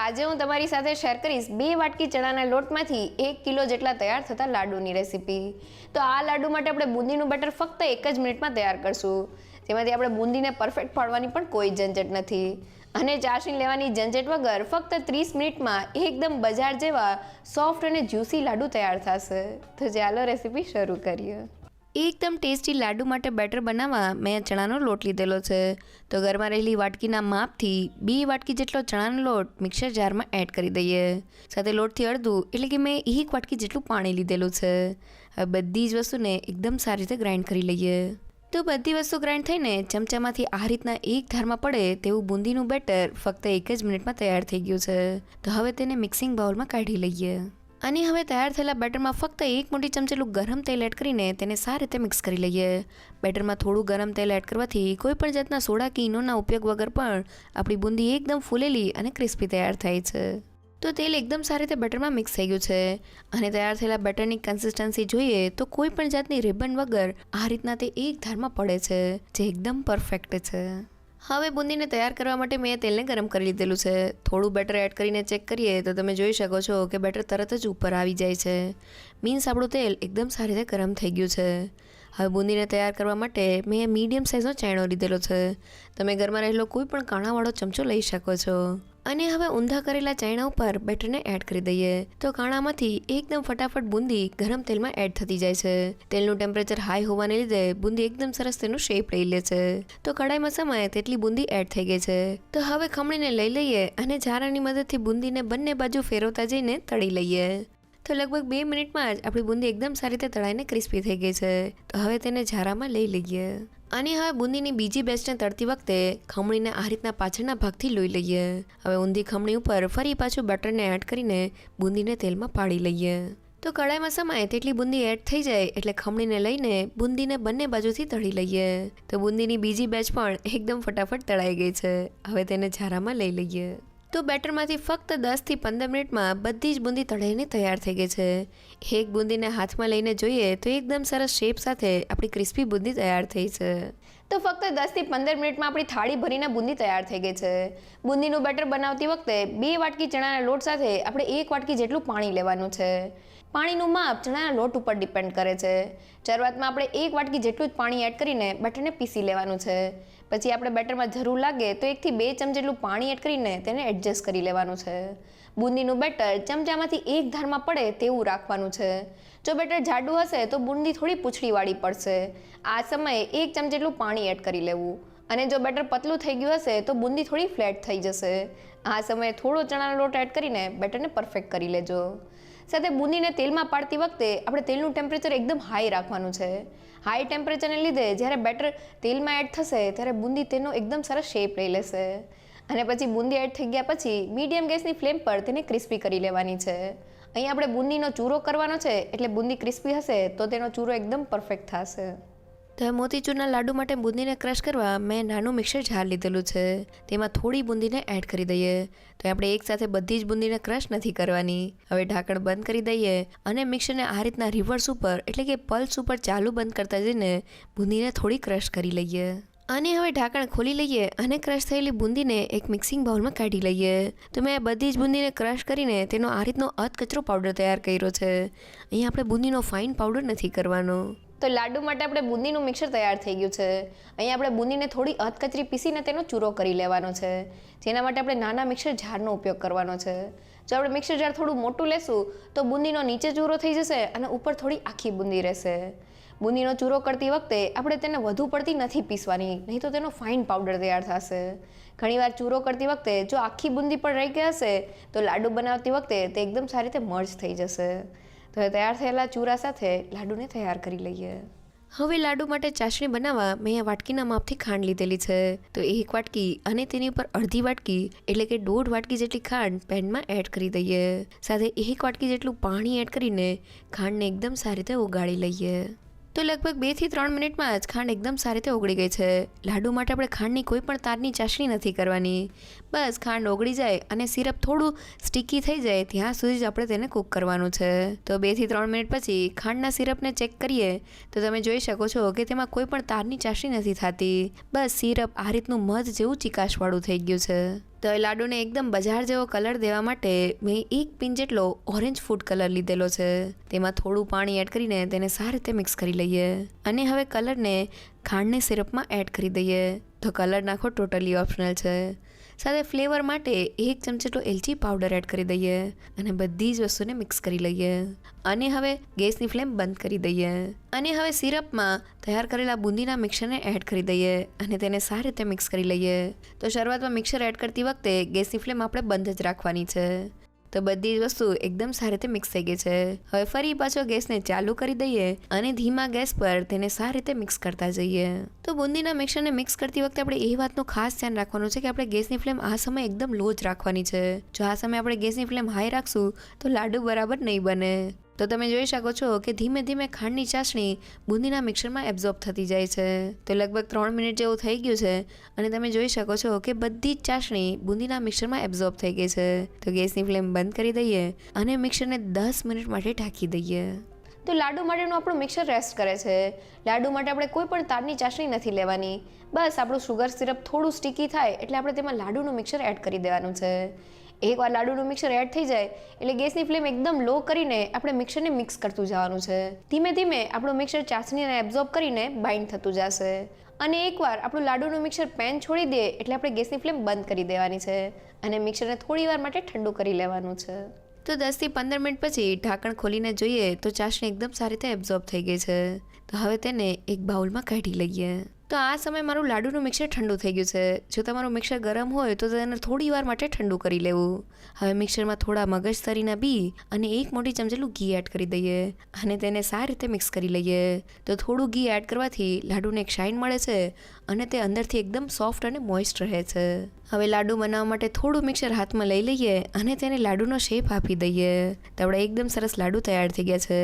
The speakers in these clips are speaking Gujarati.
આજે હું તમારી સાથે શેર કરીશ 2 વાટકી ચણાના લોટમાંથી 1 કિલો જેટલા તૈયાર થતા લાડુની રેસીપી। તો આ લાડુ માટે આપણે બુંદીનું બેટર ફક્ત 1 જ મિનિટમાં તૈયાર કરશું, જેમાંથી આપણે બુંદીને પરફેક્ટ પાડવાની પણ કોઈ ઝંઝટ નથી અને ચાસણી લેવાની ઝંઝટ વગર ફક્ત 30 મિનિટમાં એકદમ બજાર જેવા સોફ્ટ અને જ્યુસી લાડુ તૈયાર થશે। તો ચાલો રેસીપી શરૂ કરીએ। એકદમ ટેસ્ટી લાડુ માટે બેટર બનાવવા મેં ચણાનો લોટ લીધેલો છે। તો ઘરમાં રહેલી વાટકીના માપથી 2 વાટકી જેટલો ચણાનો લોટ મિક્સર જારમાં એડ કરી દઈએ। સાથે લોટથી અડધું એટલે કે મેં 1 વાટકી જેટલું પાણી લીધેલું છે। હવે બધી જ વસ્તુને એકદમ સારી રીતે ગ્રાઇન્ડ કરી લઈએ। તો બધી વસ્તુ ગ્રાઇન્ડ થઈને ચમચામાંથી આ રીતના એક ધારમાં પડે તેવું બુંદીનું બેટર ફક્ત 1 જ મિનિટમાં તૈયાર થઈ ગયું છે। તો હવે તેને મિક્સિંગ બાઉલમાં કાઢી લઈએ અને હવે તૈયાર થયેલા બેટરમાં ફક્ત 1 મોટી ચમચેલું ગરમ તેલ એડ કરીને તેને સારી રીતે મિક્સ કરી લઈએ। બેટરમાં થોડું ગરમ તેલ એડ કરવાથી કોઈ પણ જાતના સોડા કે ઈનોના ઉપયોગ વગર પણ આપણી બુંદી એકદમ ફૂલેલી અને ક્રિસ્પી તૈયાર થાય છે। તો તેલ એકદમ સારી રીતે બેટરમાં મિક્સ થઈ ગયું છે અને તૈયાર થયેલા બેટરની કન્સિસ્ટન્સી જોઈએ તો કોઈ પણ જાતની રિબન વગર આ રીતના તે એક ધારમાં પડે છે, જે એકદમ પરફેક્ટ છે। હવે બુંદીને તૈયાર કરવા માટે મેં તેલને ગરમ કરી લીધેલું છે। થોડું બેટર એડ કરીને ચેક કરીએ તો તમે જોઈ શકો છો કે બેટર તરત જ ઉપર આવી જાય છે, મીન્સ આપણું તેલ એકદમ સારી રીતે ગરમ થઈ ગયું છે। હવે બુંદીને તૈયાર કરવા માટે મેં મીડિયમ સાઇઝનો ચાયણો લીધેલો છે। તમે ઘરમાં રહેલો કોઈ પણ કાણાવાળો ચમચો લઈ શકો છો અને હવે ઊંધા કરેલા ચાયણા ઉપર બેટરને એડ કરી દઈએ। તો કાણામાંથી એકદમ ફટાફટ બુંદી ગરમ તેલમાં એડ થતી જાય છે। તેલનું ટેમ્પરેચર હાઈ હોવાને લીધે બુંદી એકદમ સરસ તેનું શેપ લઈ લે છે। તો કડાઈમાં સમાય તેટલી બુંદી એડ થઈ ગઈ છે। તો હવે ખમણીને લઈ લઈએ અને ઝારાની મદદથી બુંદીને બંને બાજુ ફેરવતા જઈને તળી લઈએ। તો લગભગ 2 મિનિટમાં જ આપણી બુંદી એકદમ સારી રીતે તળાઈને ક્રિસ્પી થઈ ગઈ છે। તો હવે તેને ઝારામાં લઈ લઈએ અને હવે બુંદીની બીજી બેચને તળતી વખતે ખમણીને આ રીતના પાછળના ભાગથી લોઈ લઈએ। હવે ઊંધી ખમણી ઉપર ફરી પાછું બેટરને એડ કરીને બુંદીને તેલમાં પાડી લઈએ। તો કડાઈમાં સમાય તેટલી બુંદી એડ થઈ જાય એટલે ખમણીને લઈને બુંદીને બંને બાજુથી તળી લઈએ। તો બુંદીની બીજી બેચ પણ એકદમ ફટાફટ તળાઈ ગઈ છે। હવે તેને ઝારામાં લઈ લઈએ। તો બેટરમાંથી ફક્ત 10 થી 15 મિનિટમાં બધી જ બુંદી તળાઈને તૈયાર થઈ ગઈ છે। એક બુંદીને હાથમાં લઈને જોઈએ તો એકદમ સરસ શેપ સાથે આપણી ક્રિસ્પી બુંદી તૈયાર થઈ છે। તો ફક્ત 10 થી 15 મિનિટમાં આપણી થાળી ભરીને બુંદી તૈયાર થઈ ગઈ છે। બુંદીનું બેટર બનાવતી વખતે 2 વાટકી ચણાના લોટ સાથે આપણે 1 વાટકી જેટલું પાણી લેવાનું છે। પાણીનું માપ ચણાના લોટ ઉપર ડિપેન્ડ કરે છે। શરૂઆતમાં આપણે 1 વાટકી જેટલું જ પાણી એડ કરીને બેટરને પીસી લેવાનું છે। પછી આપણે બેટરમાં જરૂર લાગે તો 1 થી 2 ચમચ જેટલું પાણી એડ કરીને તેને એડજસ્ટ કરી લેવાનું છે। બુંદીનું બેટર ચમચામાંથી એક ધારમાં પડે તેવું રાખવાનું છે। જો બેટર જાડું હશે તો બુંદી થોડી પૂંછડીવાળી પડશે। આ સમયે 1 ચમચ જેટલું પાણી એડ કરી લેવું અને જો બેટર પતલું થઈ ગયું હશે તો બુંદી થોડી ફ્લેટ થઈ જશે। આ સમયે થોડો ચણાનો લોટ એડ કરીને બેટરને પરફેક્ટ કરી લેજો। સાથે બુંદીને તેલમાં પાડતી વખતે આપણે તેલનું ટેમ્પરેચર એકદમ હાઈ રાખવાનું છે। હાઈ ટેમ્પરેચરને લીધે જ્યારે બેટર તેલમાં એડ થશે ત્યારે બુંદી તેનો એકદમ સરસ શેપ લઈ લેશે અને પછી બુંદી એડ થઈ ગયા પછી મીડિયમ ગેસની ફ્લેમ પર તેને ક્રિસ્પી કરી લેવાની છે। અહીં આપણે બુંદીનો ચૂરો કરવાનો છે એટલે બુંદી ક્રિસ્પી હશે તો તેનો ચૂરો એકદમ પરફેક્ટ થશે। તો મોતીચૂરના લાડુ માટે બુંદીને ક્રશ કરવા મેં નાનું મિક્સર જાર લીધેલું છે। તેમાં થોડી બુંદીને એડ કરી દઈએ। તો આપણે એકસાથે બધી જ બુંદીને ક્રશ નથી કરવાની। હવે ઢાંકણ બંધ કરી દઈએ અને મિક્સરને આ રીતના રિવર્સ ઉપર એટલે કે પલ્સ ઉપર ચાલુ બંધ કરતા જઈને બુંદીને થોડી ક્રશ કરી લઈએ અને હવે ઢાંકણ ખોલી લઈએ અને ક્રશ થયેલી બુંદીને એક મિક્સિંગ બાઉલમાં કાઢી લઈએ। તો મેં બધી જ બુંદીને ક્રશ કરીને તેનો આ રીતનો અધકચરો પાવડર તૈયાર કર્યો છે। અહીં આપણે બુંદીનો ફાઇન પાવડર નથી કરવાનો। તો લાડુ માટે આપણે બુંદીનું મિક્સર તૈયાર થઈ ગયું છે। અહીં આપણે બુંદીને થોડી અધકચરી પીસીને તેનો ચૂરો કરી લેવાનો છે, જેના માટે આપણે નાના મિક્સર જારનો ઉપયોગ કરવાનો છે। જો આપણે મિક્સર જાર થોડું મોટું લેશું તો બુંદીનો નીચે ચૂરો થઈ જશે અને ઉપર થોડી આખી બુંદી રહેશે। બુંદીનો ચૂરો કરતી વખતે આપણે તેને વધુ પડતી નથી પીસવાની, નહીં તો તેનો ફાઇન પાવડર તૈયાર થશે। ઘણીવાર ચૂરો કરતી વખતે જો આખી બુંદી પણ રહી ગઈ હશે તો લાડુ બનાવતી વખતે તે એકદમ સારી રીતે મર્જ થઈ જશે। તો તૈયાર થયેલા ચૂરા સાથે લાડુને તૈયાર કરી લઈએ। હવે લાડુ માટે ચાસણી બનાવવા મેં અહીંયા વાટકીના માપથી ખાંડ લીધેલી છે। તો 1 વાટકી અને તેની ઉપર અડધી વાટકી એટલે કે 1.5 વાટકી જેટલી ખાંડ પેનમાં એડ કરી દઈએ। સાથે 1 વાટકી જેટલું પાણી એડ કરીને ખાંડને એકદમ સારી રીતે ઓગાળી લઈએ। તો લગભગ 2 થી 3 મિનિટમાં જ ખાંડ એકદમ સારી રીતે ઓગળી ગઈ છે। લાડુ માટે આપણે ખાંડની કોઈ પણ તારની ચાસણી નથી કરવાની। બસ ખાંડ ઓગળી જાય અને સિરપ થોડું સ્ટીકી થઈ જાય ત્યાં સુધી જ આપણે તેને કૂક કરવાનું છે। તો 2 થી 3 મિનિટ પછી ખાંડના સિરપને ચેક કરીએ તો તમે જોઈ શકો છો કે તેમાં કોઈ પણ તારની ચાસણી નથી થતી। બસ સિરપ આ રીતનું મધ જેવું ચીકાશવાળું થઈ ગયું છે। તો એ લાડુને એકદમ બજાર જેવો કલર દેવા માટે મેં 1 પિંચ જેટલો ઓરેન્જ ફૂડ કલર લીધેલો છે. તેમાં થોડું પાણી એડ કરીને તેને સારી રીતે મિક્સ કરી લઈએ. અને હવે કલરને ખાંડની સિરપમાં એડ કરી દઈએ. તો કલર નાખો ટોટલી ઓપ્શનલ છે. સાથે ફ્લેવર માટે 1 ચમચી જેટલો એલચી પાવડર એડ કરી દઈએ અને બધી જ વસ્તુને મિક્સ કરી લઈએ. અને હવે ગેસની ફ્લેમ બંધ કરી દઈએ. અને હવે સિરપમાં તૈયાર કરેલા બુંદીના મિક્સરને એડ કરી દઈએ અને તેને સારી રીતે મિક્સ કરી લઈએ. તો શરૂઆતમાં મિક્સર એડ કરતી વખતે ગેસની ફ્લેમ આપણે બંધ જ રાખવાની છે. તો બધી જ વસ્તુ એકદમ સારી રીતે મિક્સ થઈ ગઈ છે. હવે ફરી પાછો ગેસને ચાલુ કરી દઈએ અને ધીમા ગેસ પર તેને સારી રીતે મિક્સ કરતા જઈએ. તો બુંદીના મિક્સરને મિક્સ કરતી વખતે આપણે એ વાતનું ખાસ ધ્યાન રાખવાનું છે કે આપણે ગેસની ફ્લેમ આ સમયે એકદમ લો જ રાખવાની છે. જો આ સમયે આપણે ગેસની ફ્લેમ હાઈ રાખશું તો લાડુ બરાબર નહીં બને. તો તમે જોઈ શકો છો કે ધીમે ધીમે ખાંડની ચાસણી બુંદીના મિક્સરમાં એબ્ઝોર્બ થતી જાય છે. તો લગભગ 3 મિનિટ જેવું થઈ ગયું છે અને તમે જોઈ શકો છો કે બધી જ ચાસણી બુંદીના મિક્સરમાં એબ્ઝોર્બ થઈ ગઈ છે. તો ગેસની ફ્લેમ બંધ કરી દઈએ અને મિક્સરને 10 મિનિટ માટે ઢાંકી દઈએ. તો લાડુ માટેનું આપણું મિક્સર રેસ્ટ કરે છે. લાડુ માટે આપણે કોઈ પણ તારની ચાસણી નથી લેવાની. બસ આપણું શુગર સિરપ થોડું સ્ટીકી થાય એટલે આપણે તેમાં લાડુનું મિક્સર એડ કરી દેવાનું છે. એકવાર લાડુનું મિક્સર એડ થઈ જાય એટલે ગેસની ફ્લેમ એકદમ લો કરીને આપણે મિક્સરને મિક્સ કરતું જવાનું છે. ધીમે ધીમે આપણું મિક્સર ચાસણીને એબ્ઝોર્બ કરીને બાઇન્ડ થતું જશે. અને એકવાર આપણું લાડુનું મિક્સર પેન છોડી દે એટલે આપણે ગેસની ફ્લેમ બંધ કરી દેવાની છે અને મિક્સરને થોડી વાર માટે ઠંડુ કરી લેવાનું છે. તો 10 થી 15 મિનિટ પછી ઢાંકણ ખોલીને જોઈએ તો ચાસણી એકદમ સારી રીતે એબ્ઝોર્બ થઈ ગઈ છે. તો હવે તેને એક બાઉલમાં કાઢી લઈએ. તો આ સમયે મારું લાડુનું મિક્સર ઠંડુ થઈ ગયું છે. જો તમારું મિક્સર ગરમ હોય તો તેને થોડી વાર માટે ઠંડુ કરી લેવું. હવે મિક્સરમાં થોડા મગજતરીના બી અને 1 મોટી ચમચી જેટલું ઘી એડ કરી દઈએ અને તેને સારી રીતે મિક્સ કરી લઈએ. તો થોડું ઘી એડ કરવાથી લાડુને એક શાઇન મળે છે અને તે અંદરથી એકદમ સોફ્ટ અને મોઇસ્ટ રહે છે. હવે લાડુ બનાવવા માટે થોડું મિક્સર હાથમાં લઈ લઈએ અને તેને લાડુનો શેપ આપી દઈએ. તો આપણે એકદમ સરસ લાડુ તૈયાર થઈ ગયા છે.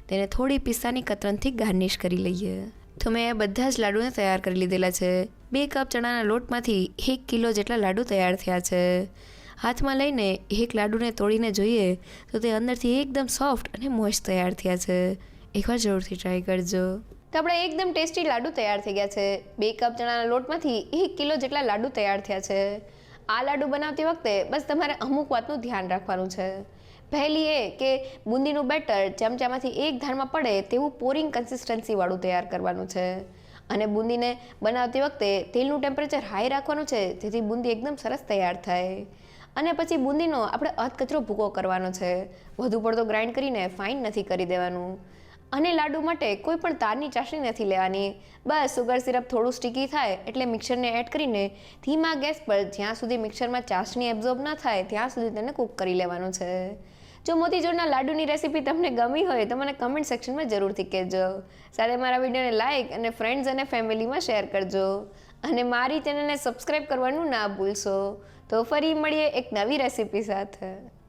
તેને થોડી પિસ્તાની કતરનથી ગાર્નિશ કરી લઈએ. તો મેં બધા જ લાડુને તૈયાર કરી લીધેલા છે. 2 કપ ચણાના લોટમાંથી 1 કિલો જેટલા લાડુ તૈયાર થયા છે. હાથમાં લઈને એક લાડુને તોડીને જોઈએ તો તે અંદરથી એકદમ સોફ્ટ અને મોઇસ્ટ તૈયાર થયા છે. એકવાર જરૂરથી ટ્રાય કરજો. તો આપણે એકદમ ટેસ્ટી લાડુ તૈયાર થઈ ગયા છે. 2 કપ ચણાના લોટમાંથી 1 કિલો જેટલા લાડુ તૈયાર થયા છે. આ લાડુ બનાવતી વખતે બસ તમારે અમુક વાતનું ધ્યાન રાખવાનું છે. પહેલી એ કે બુંદીનું બેટર ચમચામાંથી એક ધારમાં પડે તેવું પોરિંગ કન્સિસ્ટન્સીવાળું તૈયાર કરવાનું છે. અને બુંદીને બનાવતી વખતે તેલનું ટેમ્પરેચર હાઈ રાખવાનું છે જેથી બુંદી એકદમ સરસ તૈયાર થાય. અને પછી બુંદીનો આપણે અધકચરો ભૂકો કરવાનો છે. વધુ પડતો ગ્રાઇન્ડ કરીને ફાઇન નથી કરી દેવાનું. અને લાડુ માટે કોઈ પણ તારની ચાસણી નથી લેવાની. બસ સુગર સિરપ થોડું સ્ટીકી થાય એટલે મિક્સરને એડ કરીને ધીમા ગેસ પર જ્યાં સુધી મિક્સરમાં ચાસણી એબ્ઝોર્બ ન થાય ત્યાં સુધી તેને કૂક કરી લેવાનું છે. જો મોતીચૂરના લાડુની રેસીપી તમને ગમી હોય તો મને કમેન્ટ સેક્શનમાં જરૂરથી કહેજો. સાથે મારા વિડીયોને લાઇક અને ફ્રેન્ડ્સ અને ફેમિલીમાં શેર કરજો. અને મારી ચેનલને સબસ્ક્રાઈબ કરવાનું ના ભૂલશો. તો ફરી મળીએ એક નવી રેસીપી સાથે.